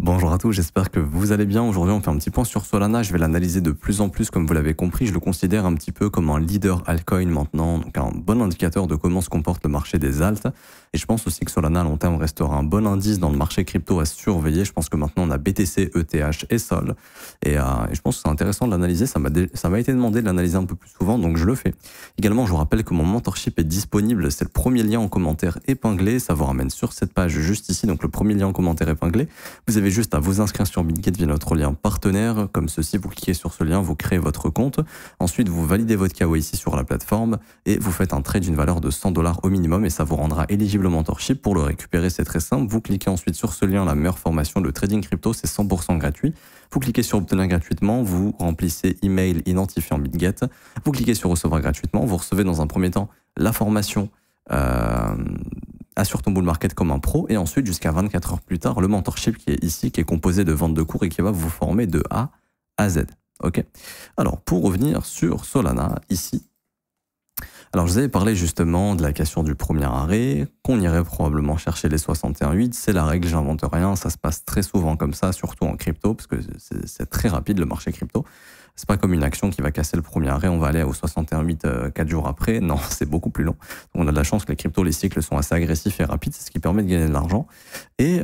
Bonjour à tous, j'espère que vous allez bien. Aujourd'hui, on fait un petit point sur Solana. Je vais l'analyser de plus en plus, comme vous l'avez compris. Je le considère un petit peu comme un leader altcoin maintenant, donc un bon indicateur de comment se comporte le marché des alts. Et je pense aussi que Solana à long terme restera un bon indice dans le marché crypto à surveiller. Je pense que maintenant on a BTC, ETH et Sol. Et je pense que c'est intéressant de l'analyser. Ça m'a été demandé de l'analyser un peu plus souvent, donc je le fais. Également, je vous rappelle que mon mentorship est disponible. C'est le premier lien en commentaire épinglé. Ça vous ramène sur cette page juste ici. Donc le premier lien en commentaire épinglé. Vous avez juste à vous inscrire sur BitGet via notre lien partenaire. Comme ceci, vous cliquez sur ce lien, vous créez votre compte. Ensuite, vous validez votre KYC sur la plateforme et vous faites un trade d'une valeur de 100 $ au minimum et ça vous rendra éligible au mentorship. Pour le récupérer, c'est très simple. Vous cliquez ensuite sur ce lien, la meilleure formation de trading crypto, c'est 100% gratuit. Vous cliquez sur obtenir gratuitement, vous remplissez email identifiant BitGet. Vous cliquez sur recevoir gratuitement. Vous recevez dans un premier temps la formation Assure ton bull market comme un pro et ensuite jusqu'à 24 heures plus tard le mentorship qui est ici, qui est composé de ventes de cours et qui va vous former de A à Z. Ok. Alors pour revenir sur Solana ici, alors je vous avais parlé justement de la question du premier arrêt, qu'on irait probablement chercher les 61,8, c'est la règle, j'invente rien, ça se passe très souvent comme ça, surtout en crypto, parce que c'est très rapide le marché crypto. C'est pas comme une action qui va casser le premier arrêt, on va aller au 61,8 4 jours après. Non, c'est beaucoup plus long. Donc on a de la chance que les cryptos, les cycles sont assez agressifs et rapides, c'est ce qui permet de gagner de l'argent. Et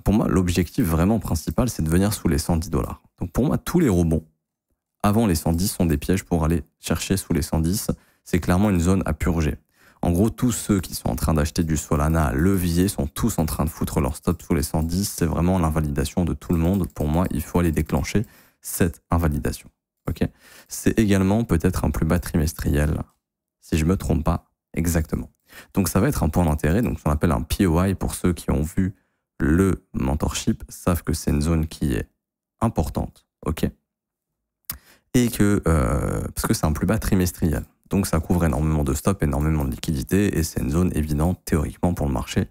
pour moi, l'objectif vraiment principal, c'est de venir sous les 110 $. Donc pour moi, tous les rebonds avant les 110 sont des pièges pour aller chercher sous les 110. C'est clairement une zone à purger. En gros, tous ceux qui sont en train d'acheter du Solana à levier sont tous en train de foutre leur stop sous les 110. C'est vraiment l'invalidation de tout le monde. Pour moi, il faut aller déclencher cette invalidation. Okay, c'est également peut-être un plus bas trimestriel, si je ne me trompe pas exactement. Donc ça va être un point d'intérêt, donc ce qu'on appelle un POI pour ceux qui ont vu le mentorship, savent que c'est une zone qui est importante, ok, et que, parce que c'est un plus bas trimestriel, donc ça couvre énormément de stops, énormément de liquidités, et c'est une zone évidente théoriquement pour le marché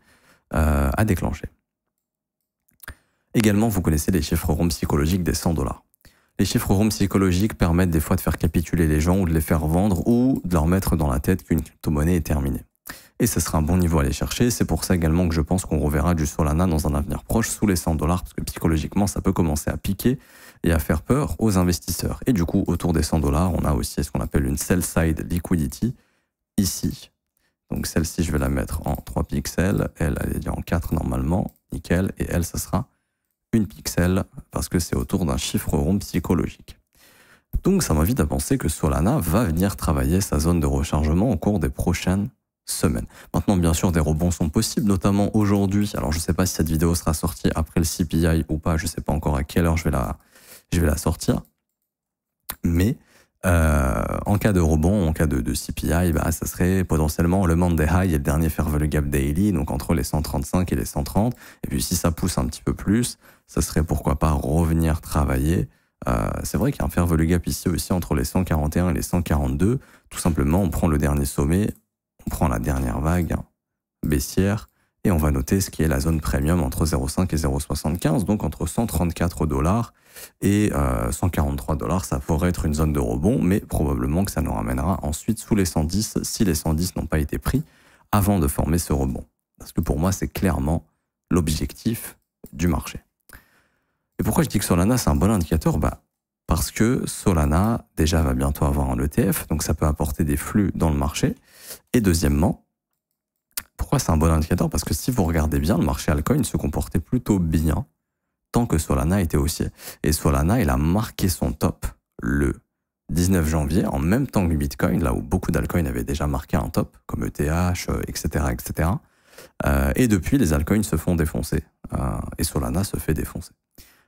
à déclencher. Également, vous connaissez les chiffres ronds psychologiques des 100 $. Les chiffres ronds psychologiques permettent des fois de faire capituler les gens ou de les faire vendre ou de leur mettre dans la tête qu'une crypto-monnaie est terminée. Et ce sera un bon niveau à aller chercher. C'est pour ça également que je pense qu'on reverra du Solana dans un avenir proche sous les 100 $, parce que psychologiquement, ça peut commencer à piquer et à faire peur aux investisseurs. Et du coup, autour des 100 $, on a aussi ce qu'on appelle une sell-side liquidity ici. Donc celle-ci, je vais la mettre en 3 pixels. Elle est déjà en 4 normalement. Nickel. Et elle, ça sera une pixel parce que c'est autour d'un chiffre rond psychologique. Donc ça m'invite à penser que Solana va venir travailler sa zone de rechargement au cours des prochaines semaines. Maintenant, bien sûr, des rebonds sont possibles, notamment aujourd'hui. Alors je ne sais pas si cette vidéo sera sortie après le CPI ou pas, je ne sais pas encore à quelle heure je vais la sortir. Mais en cas de rebond, en cas de CPI, bah, ça serait potentiellement le Monday High et le dernier Fair Value Gap Daily, donc entre les 135 et les 130. Et puis si ça pousse un petit peu plus, ça serait pourquoi pas revenir travailler. C'est vrai qu'il y a un Fair Value Gap ici aussi entre les 141 et les 142. Tout simplement, on prend le dernier sommet, on prend la dernière vague baissière et on va noter ce qui est la zone premium entre 0,5 et 0,75, donc entre 134 $ et 143 $. Ça pourrait être une zone de rebond, mais probablement que ça nous ramènera ensuite sous les 110 si les 110 n'ont pas été pris avant de former ce rebond. Parce que pour moi, c'est clairement l'objectif du marché. Et pourquoi je dis que Solana, c'est un bon indicateur? Parce que Solana, déjà, va bientôt avoir un ETF, donc ça peut apporter des flux dans le marché. Et deuxièmement, pourquoi c'est un bon indicateur? Parce que si vous regardez bien, le marché altcoin se comportait plutôt bien tant que Solana était haussier. Et Solana, il a marqué son top le 19 janvier, en même temps que Bitcoin, là où beaucoup d'altcoins avaient déjà marqué un top, comme ETH, etc., etc. Et depuis, les altcoins se font défoncer. Et Solana se fait défoncer.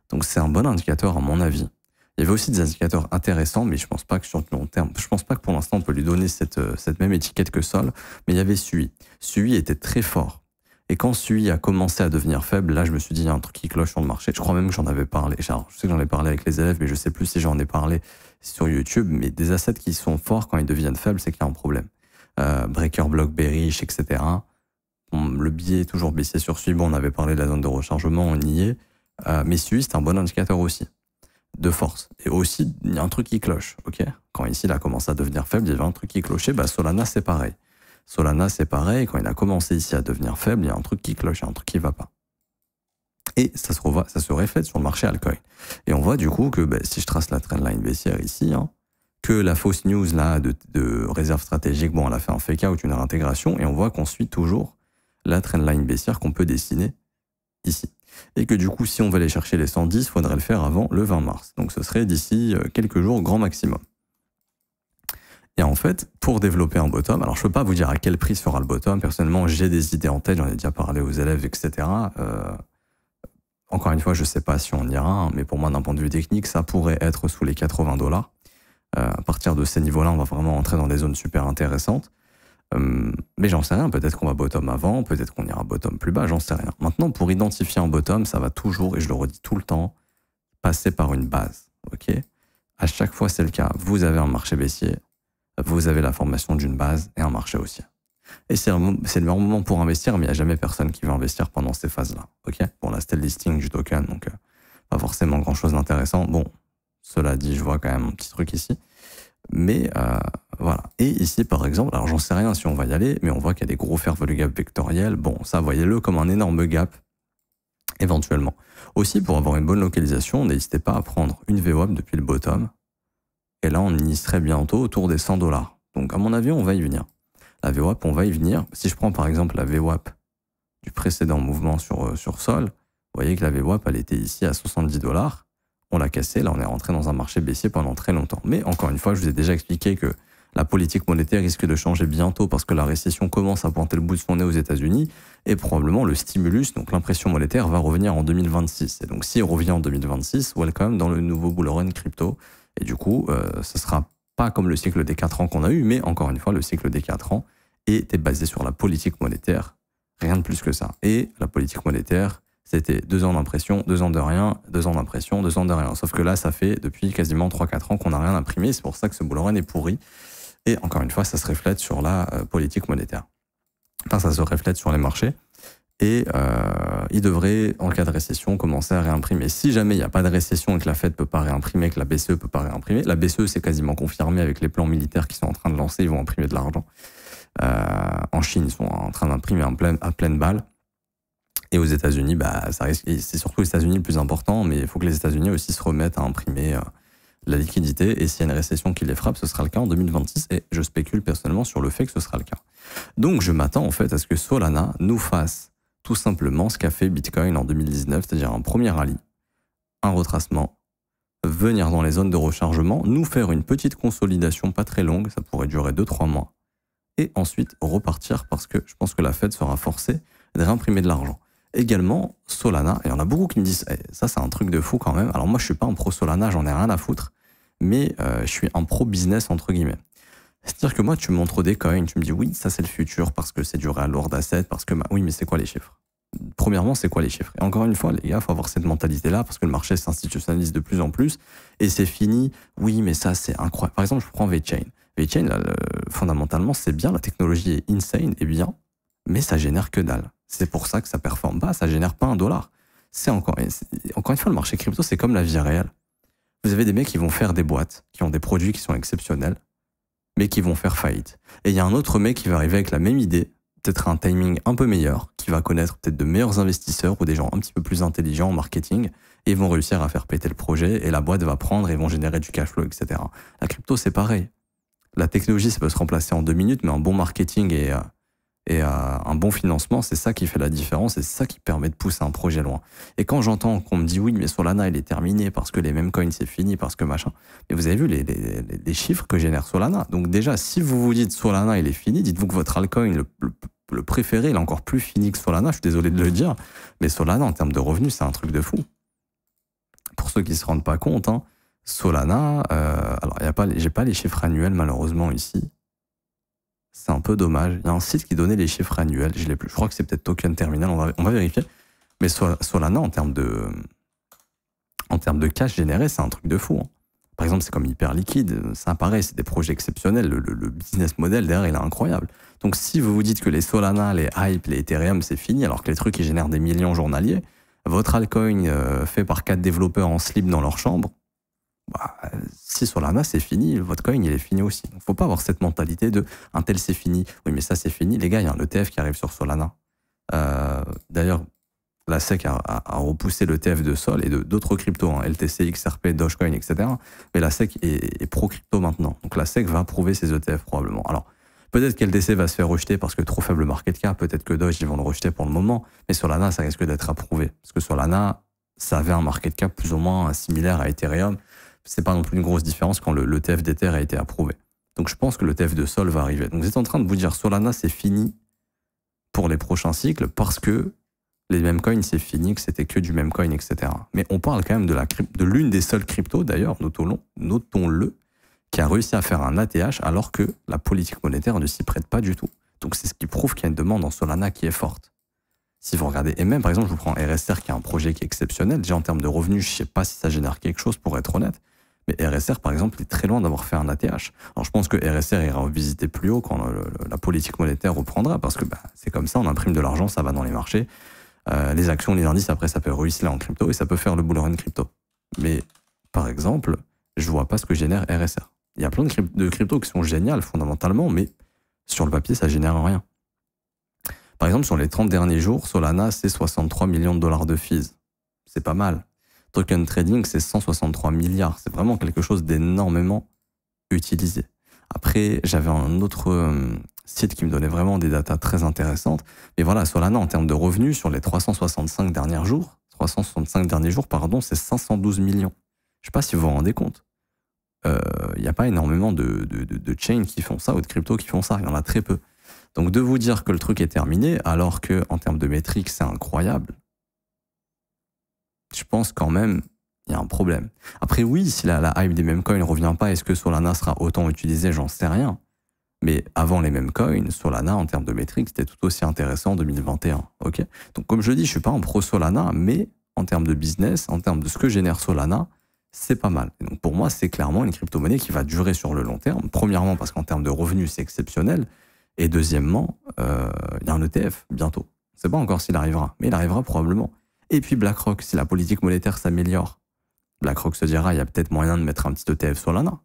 Donc c'est un bon indicateur à mon avis. Il y avait aussi des indicateurs intéressants, mais je pense pas que sur le long terme, je pense pas que pour l'instant on peut lui donner cette même étiquette que Sol, mais il y avait Sui. Sui était très fort. Et quand Sui a commencé à devenir faible, là je me suis dit il y a un truc qui cloche sur le marché. Je crois même que j'en avais parlé. Alors, je sais que j'en ai parlé avec les élèves, mais je sais plus si j'en ai parlé sur YouTube. Mais des assets qui sont forts quand ils deviennent faibles, c'est qu'il y a un problème. Breaker, Block, Bearish, etc. Le biais est toujours baissé sur Sui. Bon, on avait parlé de la zone de rechargement, on y est. Mais Sui, c'est un bon indicateur aussi, de force. Et aussi, il y a un truc qui cloche, ok? Quand ici, il a commencé à devenir faible, il y avait un truc qui clochait. Solana, c'est pareil. Solana, c'est pareil. Quand il a commencé ici à devenir faible, il y a un truc qui cloche, il y a un truc qui ne va pas. Et ça se reflète sur le marché altcoin. Et on voit du coup que si je trace la trendline baissière ici, hein, que la fausse news là de réserve stratégique, bon, elle a fait un fake out, une réintégration, et on voit qu'on suit toujours la trendline baissière qu'on peut dessiner ici. Et que du coup, si on veut aller chercher les 110, il faudrait le faire avant le 20 mars. Donc ce serait d'ici quelques jours, grand maximum. Et en fait, pour développer un bottom, alors je ne peux pas vous dire à quel prix sera le bottom. Personnellement, j'ai des idées en tête, j'en ai déjà parlé aux élèves, etc. Encore une fois, je ne sais pas si on ira, hein, mais pour moi, d'un point de vue technique, ça pourrait être sous les $80. À partir de ces niveaux-là, on va vraiment entrer dans des zones super intéressantes. Mais j'en sais rien, peut-être qu'on va bottom avant, peut-être qu'on ira bottom plus bas, j'en sais rien. Maintenant, pour identifier un bottom, ça va toujours, et je le redis tout le temps, passer par une base. Ok ? À chaque fois, c'est le cas. Vous avez un marché baissier, vous avez la formation d'une base et un marché haussier. Et c'est le meilleur moment pour investir, mais il n'y a jamais personne qui veut investir pendant ces phases-là. Ok ? Bon, là, c'était le listing du token, donc pas forcément grand-chose d'intéressant. Bon, cela dit, je vois quand même un petit truc ici. Mais voilà. Et ici, par exemple, alors j'en sais rien si on va y aller, mais on voit qu'il y a des gros fair value gap vectoriels. Bon, ça, voyez-le comme un énorme gap, éventuellement. Aussi, pour avoir une bonne localisation, n'hésitez pas à prendre une VWAP depuis le bottom. Et là, on y serait bientôt autour des $100. Donc, à mon avis, on va y venir. La VWAP, on va y venir. Si je prends par exemple la VWAP du précédent mouvement sur sol, vous voyez que la VWAP, elle était ici à $70. On l'a cassé, là on est rentré dans un marché baissier pendant très longtemps. Mais encore une fois, je vous ai déjà expliqué que la politique monétaire risque de changer bientôt parce que la récession commence à pointer le bout de son nez aux États-Unis et probablement le stimulus, donc l'impression monétaire, va revenir en 2026. Et donc s'il revient en 2026, welcome dans le nouveau bull run crypto. Et du coup, ce sera pas comme le cycle des 4 ans qu'on a eu, mais encore une fois, le cycle des 4 ans était basé sur la politique monétaire, rien de plus que ça. Et la politique monétaire, c'était 2 ans d'impression, 2 ans de rien, 2 ans d'impression, 2 ans de rien. Sauf que là, ça fait depuis quasiment 3-4 ans qu'on n'a rien imprimé. C'est pour ça que ce bull run est pourri. Et encore une fois, ça se reflète sur la politique monétaire. Enfin, ça se reflète sur les marchés. Et il devrait, en cas de récession, commencer à réimprimer. Si jamais il n'y a pas de récession et que la Fed ne peut pas réimprimer, que la BCE ne peut pas réimprimer, la BCE, c'est quasiment confirmé avec les plans militaires qu'ils sont en train de lancer, ils vont imprimer de l'argent. En Chine, ils sont en train d'imprimer à pleine balle. Et aux États-Unis, ça risque, c'est surtout les États-Unis le plus important, mais il faut que les États-Unis aussi se remettent à imprimer la liquidité. Et s'il y a une récession qui les frappe, ce sera le cas en 2026. Et je spécule personnellement sur le fait que ce sera le cas. Donc je m'attends en fait à ce que Solana nous fasse tout simplement ce qu'a fait Bitcoin en 2019, c'est-à-dire un premier rallye, un retracement, venir dans les zones de rechargement, nous faire une petite consolidation pas très longue, ça pourrait durer 2-3 mois, et ensuite repartir parce que je pense que la Fed sera forcée de réimprimer de l'argent. Également, Solana, et il y en a beaucoup qui me disent ça c'est un truc de fou quand même. Alors moi je suis pas un pro Solana, j'en ai rien à foutre, mais je suis un pro business entre guillemets. C'est-à-dire que moi tu me montres des coins, tu me dis oui ça c'est le futur parce que c'est du real world asset, parce que oui mais c'est quoi les chiffres? Premièrement c'est quoi les chiffres? Et encore une fois les gars, faut avoir cette mentalité là parce que le marché s'institutionnalise de plus en plus et c'est fini, oui mais ça c'est incroyable. Par exemple je prends VeChain. VeChain là, fondamentalement c'est bien, la technologie est insane et bien, mais ça génère que dalle. C'est pour ça que ça performe pas, ça génère pas $1. C'est encore une fois, le marché crypto, c'est comme la vie réelle. Vous avez des mecs qui vont faire des boîtes, qui ont des produits qui sont exceptionnels, mais qui vont faire faillite. Et il y a un autre mec qui va arriver avec la même idée, peut-être un timing un peu meilleur, qui va connaître peut-être de meilleurs investisseurs ou des gens un petit peu plus intelligents en marketing, et ils vont réussir à faire péter le projet, et la boîte va prendre, et ils vont générer du cash flow, etc. La crypto, c'est pareil. La technologie, ça peut se remplacer en 2 minutes, mais un bon marketing et un bon financement, c'est ça qui fait la différence et c'est ça qui permet de pousser un projet loin. Et quand j'entends qu'on me dit oui, mais Solana, il est terminé parce que les mêmes coins, c'est fini, parce que machin. Mais vous avez vu les chiffres que génère Solana. Donc déjà, si vous vous dites Solana, il est fini, dites-vous que votre altcoin, le préféré, il est encore plus fini que Solana. Je suis désolé de le dire. Mais Solana, en termes de revenus, c'est un truc de fou. Pour ceux qui ne se rendent pas compte, hein, Solana, alors j'ai pas les chiffres annuels malheureusement ici. C'est un peu dommage. Il y a un site qui donnait les chiffres annuels. Je l'ai plus. Je crois que c'est peut-être Token Terminal. On va vérifier. Mais Solana, en termes de cash généré, c'est un truc de fou. Hein. Par exemple, c'est comme hyper liquide. Ça apparaît, c'est des projets exceptionnels. Le business model derrière, il est incroyable. Donc, si vous vous dites que les Solana, les Hype, les Ethereum, c'est fini, alors que les trucs, ils génèrent des millions journaliers, votre altcoin fait par 4 développeurs en slip dans leur chambre, si Solana c'est fini, votre coin il est fini aussi. Donc faut pas avoir cette mentalité de un tel c'est fini, oui mais ça c'est fini. Les gars, il y a un ETF qui arrive sur Solana. D'ailleurs, la SEC a repoussé l'ETF de Sol et d'autres cryptos, hein, LTC, XRP, Dogecoin, etc. Mais la SEC est pro-crypto maintenant. Donc la SEC va approuver ces ETF probablement. Alors, peut-être qu'LTC va se faire rejeter parce que trop faible market cap, peut-être que Doge, ils vont le rejeter pour le moment, mais Solana, ça risque d'être approuvé. Parce que Solana, ça avait un market cap plus ou moins similaire à Ethereum. C'est pas non plus une grosse différence quand l'ETF d'Ether a été approuvé. Donc je pense que l'ETF de Sol va arriver. Donc vous êtes en train de vous dire Solana, c'est fini pour les prochains cycles parce que les meme coins, c'est fini, que c'était que du meme coin, etc. Mais on parle quand même de l'une des seules cryptos, d'ailleurs, notons-le, qui a réussi à faire un ATH alors que la politique monétaire ne s'y prête pas du tout. Donc c'est ce qui prouve qu'il y a une demande en Solana qui est forte. Si vous regardez, et même par exemple, je vous prends RSR qui est un projet qui est exceptionnel, déjà en termes de revenus, je ne sais pas si ça génère quelque chose pour être honnête, mais RSR par exemple est très loin d'avoir fait un ATH. Alors je pense que RSR ira visiter plus haut quand la politique monétaire reprendra, parce que c'est comme ça, on imprime de l'argent, ça va dans les marchés, les actions, les indices, après ça peut ruisseler en crypto et ça peut faire le bull run crypto. Mais par exemple, je vois pas ce que génère RSR. Il y a plein de cryptos qui sont géniales fondamentalement, mais sur le papier, ça génère rien. Par exemple, sur les 30 derniers jours, Solana, c'est 63 millions de dollars de fees. C'est pas mal. Token trading, c'est 163 milliards. C'est vraiment quelque chose d'énormément utilisé. Après, j'avais un autre site qui me donnait vraiment des datas très intéressantes. Mais voilà, Solana, en termes de revenus, sur les 365 derniers jours, c'est 512 millions. Je sais pas si vous vous rendez compte. Il n'y a pas énormément de chains qui font ça ou de cryptos qui font ça. Il y en a très peu. Donc de vous dire que le truc est terminé, alors que en termes de métriques, c'est incroyable, je pense quand même il y a un problème. Après oui, si la hype des meme coins ne revient pas, est-ce que Solana sera autant utilisé? J'en sais rien. Mais avant les meme coins, Solana, en termes de métriques, c'était tout aussi intéressant en 2021. Okay, donc comme je dis, je suis pas un pro Solana, mais en termes de business, en termes de ce que génère Solana, c'est pas mal. Et donc pour moi, c'est clairement une crypto-monnaie qui va durer sur le long terme. Premièrement, parce qu'en termes de revenus, c'est exceptionnel. Et deuxièmement, il y a un ETF bientôt. On ne sait pas encore s'il arrivera, mais il arrivera probablement. Et puis BlackRock, si la politique monétaire s'améliore, BlackRock se dira, il y a peut-être moyen de mettre un petit ETF Solana.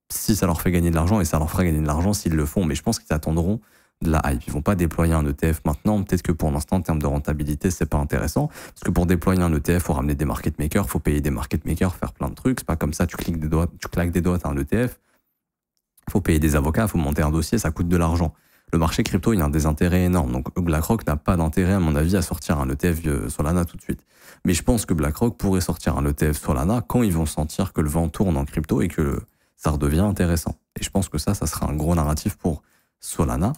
Si ça leur fait gagner de l'argent, et ça leur fera gagner de l'argent s'ils le font, mais je pense qu'ils attendront de la hype. Ils vont pas déployer un ETF maintenant. Peut-être que pour l'instant, en termes de rentabilité, c'est pas intéressant. Parce que pour déployer un ETF, il faut ramener des market makers, il faut payer des market makers, faire plein de trucs. C'est pas comme ça, tu claques des doigts, t'as un ETF. Il faut payer des avocats, il faut monter un dossier, ça coûte de l'argent. Le marché crypto, il y a des intérêts énormes. Donc BlackRock n'a pas d'intérêt, à mon avis, à sortir un ETF Solana tout de suite. Mais je pense que BlackRock pourrait sortir un ETF Solana quand ils vont sentir que le vent tourne en crypto et que ça redevient intéressant. Et je pense que ça sera un gros narratif pour Solana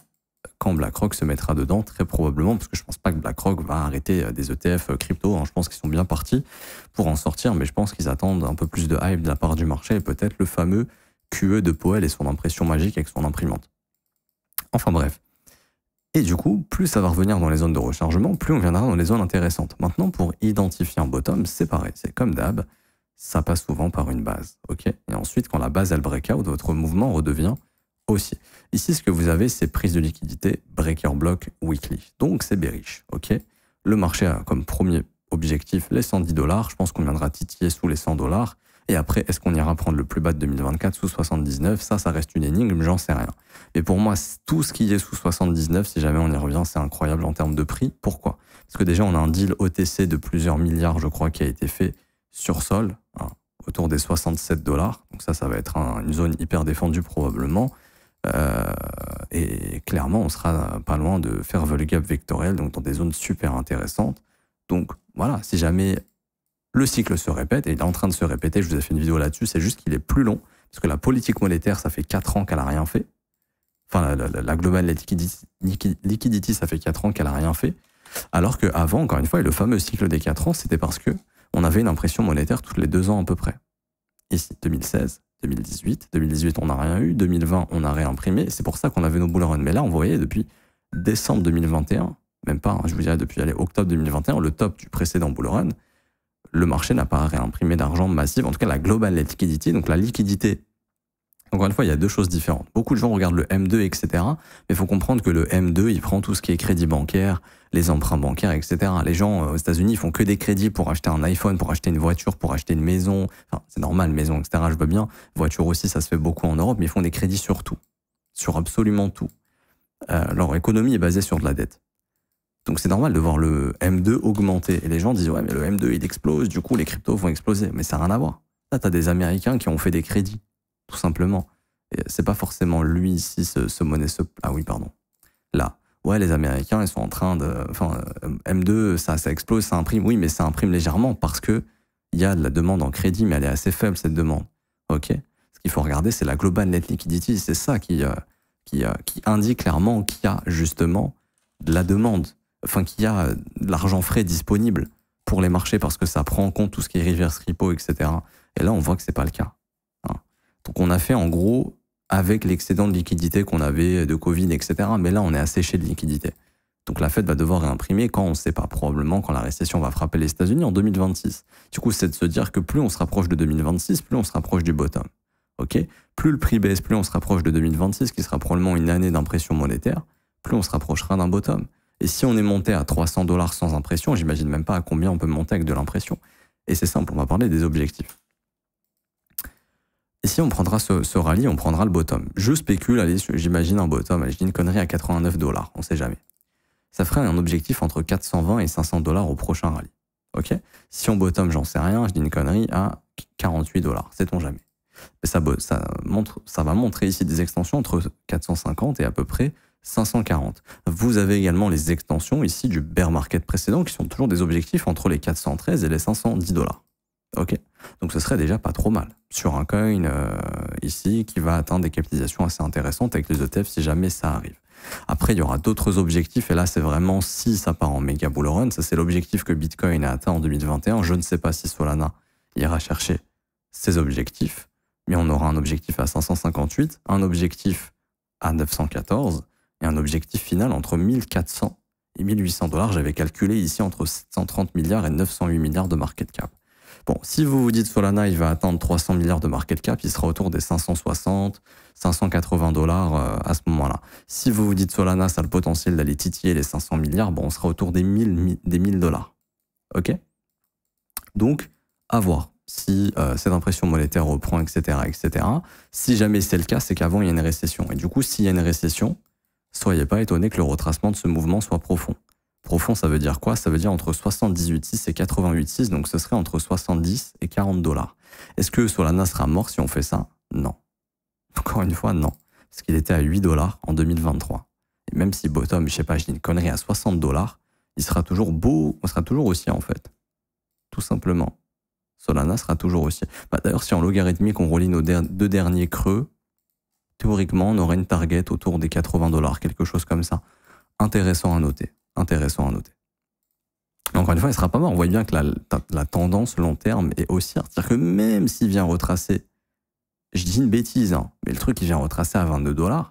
quand BlackRock se mettra dedans, très probablement, parce que je pense pas que BlackRock va arrêter des ETF crypto. Je pense qu'ils sont bien partis pour en sortir, mais je pense qu'ils attendent un peu plus de hype de la part du marché et peut-être le fameux QE de Powell et son impression magique avec son imprimante. Enfin bref. Et du coup, plus ça va revenir dans les zones de rechargement, plus on viendra dans les zones intéressantes. Maintenant, pour identifier un bottom, c'est pareil. C'est comme d'hab, ça passe souvent par une base. Okay, et ensuite, quand la base, elle break out, votre mouvement redevient haussier. Ici, ce que vous avez, c'est prise de liquidité, breaker block weekly. Donc, c'est bearish. Okay, le marché a comme premier objectif les 110 $. Je pense qu'on viendra titiller sous les 100 $. Et après, est-ce qu'on ira prendre le plus bas de 2024 sous 79? Ça reste une énigme, j'en sais rien. Mais pour moi, tout ce qui est sous 79, si jamais on y revient, c'est incroyable en termes de prix. Pourquoi? Parce que déjà, on a un deal OTC de plusieurs milliards, je crois, qui a été fait sur Sol, hein, autour des 67 $. Donc ça va être une zone hyper défendue probablement. Et clairement, on sera pas loin de faire le gap vectoriel, donc dans des zones super intéressantes. Donc voilà, si jamais le cycle se répète, et il est en train de se répéter, je vous ai fait une vidéo là-dessus, c'est juste qu'il est plus long, parce que la politique monétaire, ça fait 4 ans qu'elle n'a rien fait. Enfin, la Global Liquidity, ça fait 4 ans qu'elle n'a rien fait. Alors qu'avant, encore une fois, et le fameux cycle des 4 ans, c'était parce que on avait une impression monétaire toutes les 2 ans à peu près. Ici, 2016, 2018. 2018, on n'a rien eu. 2020, on a réimprimé. C'est pour ça qu'on avait nos bull run. Mais là, on voyait depuis décembre 2021, même pas, je vous dirais depuis octobre 2021, le top du précédent bull run, le marché n'a pas réimprimé d'argent massif. En tout cas, la global liquidity, donc la liquidité. Encore une fois, il y a deux choses différentes. Beaucoup de gens regardent le M2, etc. Mais il faut comprendre que le M2, il prend tout ce qui est crédit bancaire, les emprunts bancaires, etc. Les gens aux États-Unis, ils font que des crédits pour acheter un iPhone, pour acheter une voiture, pour acheter une maison. Enfin, c'est normal, maison, etc. Je veux bien. Voiture aussi, ça se fait beaucoup en Europe, mais ils font des crédits sur tout. Sur absolument tout. Leur économie est basée sur de la dette. Donc c'est normal de voir le M2 augmenter. Et les gens disent, ouais, mais le M2, il explose, du coup, les cryptos vont exploser. Mais ça n'a rien à voir. Là, tu as des Américains qui ont fait des crédits, tout simplement. Et c'est pas forcément lui ici, Ah oui, pardon. Là. Ouais, les Américains, ils sont en train de... Enfin, M2, ça explose, ça imprime. Oui, mais ça imprime légèrement parce que il y a de la demande en crédit, mais elle est assez faible, cette demande. OK? Ce qu'il faut regarder, c'est la Global Net Liquidity. C'est ça qui indique clairement qu'il y a justement de la demande. Enfin, qu'il y a de l'argent frais disponible pour les marchés parce que ça prend en compte tout ce qui est reverse repo, etc. Et là, on voit que c'est pas le cas. Hein. Donc, on a fait en gros avec l'excédent de liquidité qu'on avait de Covid, etc. Mais là, on est asséché de liquidité. Donc, la Fed va devoir réimprimer quand on ne sait pas, probablement quand la récession va frapper les États-Unis en 2026. Du coup, c'est de se dire que plus on se rapproche de 2026, plus on se rapproche du bottom. OK ? Plus le prix baisse, plus on se rapproche de 2026, qui sera probablement une année d'impression monétaire, plus on se rapprochera d'un bottom. Et si on est monté à 300 $ sans impression, j'imagine même pas à combien on peut monter avec de l'impression. Et c'est simple, on va parler des objectifs. Et si on prendra ce rallye, on prendra le bottom. Je spécule, allez, j'imagine un bottom, allez, je dis une connerie à 89 $, on sait jamais. Ça ferait un objectif entre 420 et 500 $ au prochain rallye. OK ? Si on bottom, j'en sais rien, je dis une connerie à 48 $, sait-on jamais. Mais ça va montrer ici des extensions entre 450 et à peu près 540. Vous avez également les extensions ici du bear market précédent qui sont toujours des objectifs entre les 413 et les 510 $. OK ? Donc ce serait déjà pas trop mal sur un coin ici qui va atteindre des capitalisations assez intéressantes avec les ETF si jamais ça arrive. Après, il y aura d'autres objectifs et là, c'est vraiment si ça part en méga bull run. Ça, c'est l'objectif que Bitcoin a atteint en 2021. Je ne sais pas si Solana ira chercher ses objectifs, mais on aura un objectif à 558, un objectif à 914 et un objectif final entre 1400 et 1800 $. J'avais calculé ici entre 730 milliards et 908 milliards de market cap. Bon, si vous vous dites Solana, il va atteindre 300 milliards de market cap, il sera autour des 560, 580 $ à ce moment-là. Si vous vous dites Solana, ça a le potentiel d'aller titiller les 500 milliards, bon, on sera autour des 1000 $. OK ? Donc, à voir si cette impression monétaire reprend, etc., etc. Si jamais c'est le cas, c'est qu'avant, il y a une récession. Et du coup, s'il y a une récession, soyez pas étonnés que le retracement de ce mouvement soit profond. Profond, ça veut dire quoi? Ça veut dire entre 78,6 et 88,6, donc ce serait entre 70 et 40 $. Est-ce que Solana sera mort si on fait ça? Non. Encore une fois, non. Parce qu'il était à 8 $ en 2023. Et même si bottom, je sais pas, je dis une connerie, à 60 $, il sera toujours beau, on sera toujours haussier en fait. Tout simplement. Solana sera toujours haussier. D'ailleurs, si en logarithmique, on relie nos deux derniers creux, théoriquement, on aurait une target autour des 80 $, quelque chose comme ça. Intéressant à noter. Intéressant à noter. Et encore une fois, il ne sera pas mort. On voit bien que la tendance long terme est haussière. C'est-à-dire que même s'il vient retracer, je dis une bêtise, hein, mais le truc qui vient retracer à 22 $,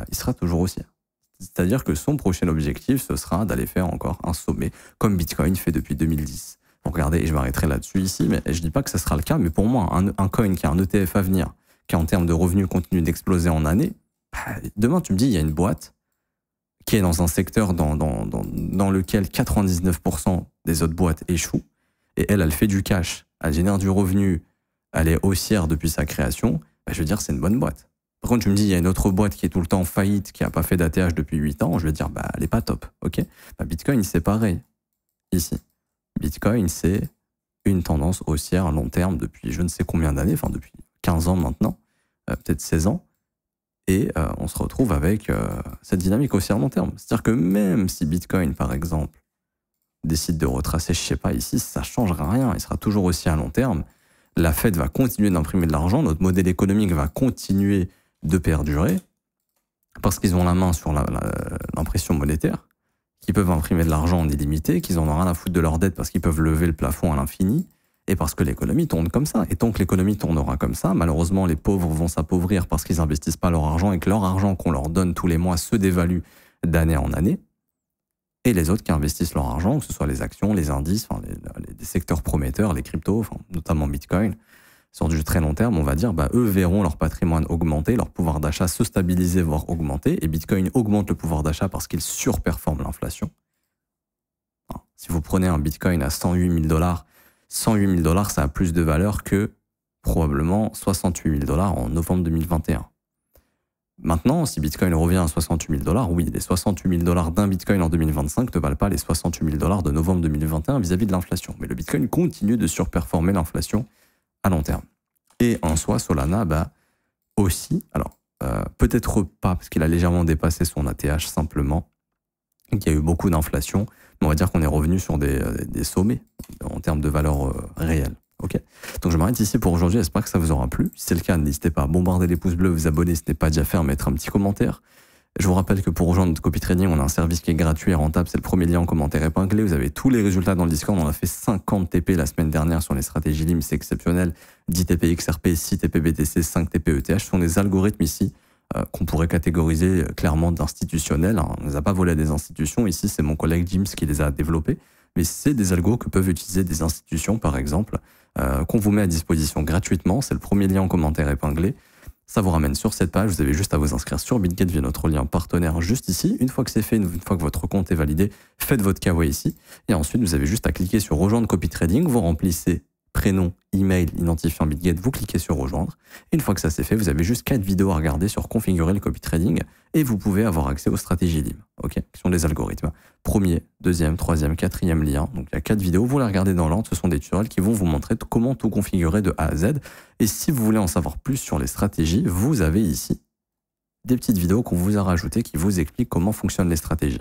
il sera toujours haussier. C'est-à-dire que son prochain objectif, ce sera d'aller faire encore un sommet, comme Bitcoin fait depuis 2010. Donc regardez, et je m'arrêterai là-dessus ici, mais je ne dis pas que ce sera le cas, mais pour moi, un coin qui a un ETF à venir, qui en termes de revenus continue d'exploser en année, demain tu me dis, il y a une boîte qui est dans un secteur dans lequel 99% des autres boîtes échouent, et elle fait du cash, elle génère du revenu, elle est haussière depuis sa création, je veux dire, c'est une bonne boîte. Par contre, tu me dis, il y a une autre boîte qui est tout le temps faillite, qui n'a pas fait d'ATH depuis 8 ans, je vais dire, elle n'est pas top, ok? Bitcoin, c'est pareil, ici. Bitcoin, c'est une tendance haussière à long terme depuis je ne sais combien d'années, enfin depuis 15 ans maintenant, peut-être 16 ans, et on se retrouve avec cette dynamique haussière à long terme. C'est-à-dire que même si Bitcoin, par exemple, décide de retracer, je sais pas, ici, ça ne changera rien, il sera toujours haussier à long terme. La Fed va continuer d'imprimer de l'argent, notre modèle économique va continuer de perdurer, parce qu'ils ont la main sur l'impression monétaire, qu'ils peuvent imprimer de l'argent en illimité, qu'ils en ont rien à foutre de leur dette parce qu'ils peuvent lever le plafond à l'infini, et parce que l'économie tourne comme ça. Et tant que l'économie tournera comme ça, malheureusement, les pauvres vont s'appauvrir parce qu'ils n'investissent pas leur argent et que leur argent qu'on leur donne tous les mois se dévalue d'année en année. Et les autres qui investissent leur argent, que ce soit les actions, les indices, enfin, les secteurs prometteurs, les cryptos, enfin, notamment Bitcoin, sur du très long terme, on va dire, eux verront leur patrimoine augmenter, leur pouvoir d'achat se stabiliser, voire augmenter, et Bitcoin augmente le pouvoir d'achat parce qu'il surperforme l'inflation. Si vous prenez un Bitcoin à 108 000 $, 108 000 $, ça a plus de valeur que probablement 68 000 $ en novembre 2021. Maintenant, si Bitcoin revient à 68 000 $, oui, les 68 000 $ d'un Bitcoin en 2025 ne valent pas les 68 000 $ de novembre 2021 vis-à-vis de l'inflation. Mais le Bitcoin continue de surperformer l'inflation à long terme. Et en soi, Solana, aussi, alors peut-être pas, parce qu'il a légèrement dépassé son ATH simplement, il y a eu beaucoup d'inflation, mais on va dire qu'on est revenu sur des sommets en termes de valeur réelle. Okay, donc je m'arrête ici pour aujourd'hui, j'espère que ça vous aura plu. Si c'est le cas, n'hésitez pas à bombarder les pouces bleus, vous abonner si ce n'est pas déjà fait, à mettre un petit commentaire. Je vous rappelle que pour rejoindre notre copy trading, on a un service qui est gratuit et rentable, c'est le premier lien en commentaire épinglé. Vous avez tous les résultats dans le Discord, on a fait 50 TP la semaine dernière sur les stratégies LIM, c'est exceptionnel. 10 TP XRP, 6 TP BTC, 5 TP ETH, ce sont des algorithmes ici qu'on pourrait catégoriser clairement d'institutionnels. On ne les a pas volés à des institutions, ici c'est mon collègue James qui les a développés, mais c'est des algos que peuvent utiliser des institutions par exemple, qu'on vous met à disposition gratuitement, c'est le premier lien en commentaire épinglé. Ça vous ramène sur cette page, vous avez juste à vous inscrire sur BitGet via notre lien partenaire juste ici. Une fois que c'est fait, une fois que votre compte est validé, faites votre KYC et ensuite vous avez juste à cliquer sur rejoindre copy trading, vous remplissez prénom, email, identifiant BitGet, vous cliquez sur rejoindre. Et une fois que ça c'est fait, vous avez juste 4 vidéos à regarder sur configurer le copy trading et vous pouvez avoir accès aux stratégies LIM, qui sont des algorithmes. Premier, deuxième, troisième, quatrième lien. Donc il y a 4 vidéos, vous les regardez dans l'ordre, ce sont des tutoriels qui vont vous montrer comment tout configurer de A à Z. Et si vous voulez en savoir plus sur les stratégies, vous avez ici des petites vidéos qu'on vous a rajoutées qui vous expliquent comment fonctionnent les stratégies.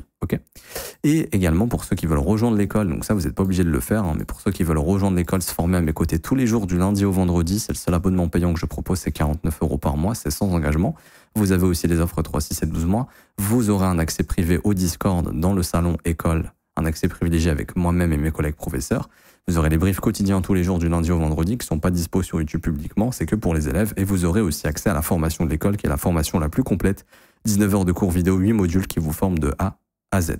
Et également pour ceux qui veulent rejoindre l'école, donc ça vous n'êtes pas obligé de le faire, mais pour ceux qui veulent rejoindre l'école, se former à mes côtés tous les jours du lundi au vendredi, c'est le seul abonnement payant que je propose, c'est 49 € par mois, c'est sans engagement. Vous avez aussi les offres 3, 6 et 12 mois. Vous aurez un accès privé au Discord dans le salon école, un accès privilégié avec moi-même et mes collègues professeurs. Vous aurez les briefs quotidiens tous les jours du lundi au vendredi qui ne sont pas dispo sur YouTube publiquement, c'est que pour les élèves. Et vous aurez aussi accès à la formation de l'école qui est la formation la plus complète. 19 heures de cours vidéo, 8 modules qui vous forment de A à Z.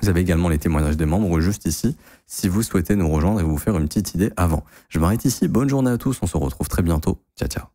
Vous avez également les témoignages des membres juste ici, si vous souhaitez nous rejoindre et vous faire une petite idée avant. Je m'arrête ici, bonne journée à tous, on se retrouve très bientôt. Ciao, ciao.